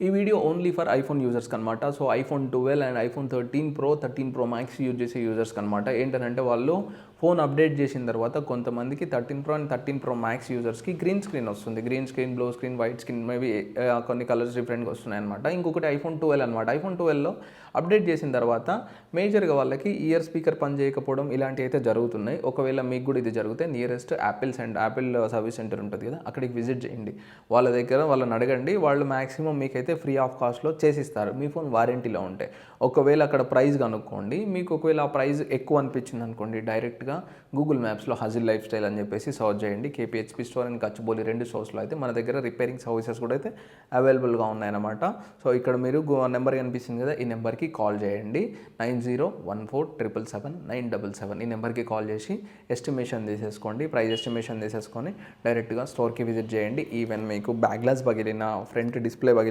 ఈ video only for iPhone యూజర్స్కి అనమాట. So iPhone 12 and iPhone 13 Pro Max use చేసే యూజర్స్కి అనమాట. ఏంటంటే వాళ్ళు ఫోన్ అప్డేట్ చేసిన తర్వాత కొంతమందికి 13 Pro అండ్ 13 Pro Max యూజర్స్కి గ్రీన్ స్క్రీన్ వస్తుంది. Green screen, blue screen, white screen, maybe కొన్ని కలర్స్ డిఫరెంట్గా వస్తున్నాయి అనమాట. ఇంకొకటి ఐఫోన్ 12 అనమాట. ఐఫోన్ 12లో అప్డేట్ చేసిన తర్వాత మేజర్గా వాళ్ళకి ఇయర్ స్పీకర్ పని చేయకపోవడం ఇలాంటివి అయితే జరుగుతున్నాయి. ఒకవేళ మీకు కూడా ఇది జరిగితే నియరెస్ట్ యాపిల్ సర్వీస్ సెంటర్ ఉంటుంది కదా, అక్కడికి విజిట్ చేయండి. వాళ్ళ దగ్గర వాళ్ళని అడగండి. వాళ్ళు మ్యాక్సిమం మీకైతే ఫ్రీ ఆఫ్ కాస్ట్లో చేసిస్తారు మీ ఫోన్ వారంటీలో ఉంటే. ఒకవేళ అక్కడ ప్రైస్ కనుక్కోండి. మీకు ఒకవేళ ఆ ప్రైస్ ఎక్కువ అనిపించింది అనుకోండి, డైరెక్ట్గా గూగుల్ మ్యాప్స్లో హజిల్ లైఫ్ స్టైల్ అని చెప్పేసి సర్చ్ చేయండి. కేపీహెచ్పీ స్టోర్ అండ్ గచ్చిబౌలి 2 స్టోర్స్లో అయితే మన దగ్గర రిపేరింగ్ సర్వీసెస్ కూడా అయితే అవైలబుల్గా ఉన్నాయన్నమాట. సో ఇక్కడ మీరు నెంబర్ కనిపిస్తుంది కదా, ఈ నెంబర్కి కాల్ చేయండి. 9014777977 ఈ నెంబర్కి కాల్ చేసి ఎస్టిమేషన్ తీసేసుకోండి. ప్రైస్ ఎస్టిమేషన్ తీసేసుకొని డైరెక్ట్గా స్టోర్కి విజిట్ చేయండి. ఈవెన్ మీకు బ్యాక్ గ్లాస్ పగిలిన, ఫ్రంట్ డిస్ప్లే పగిలిన,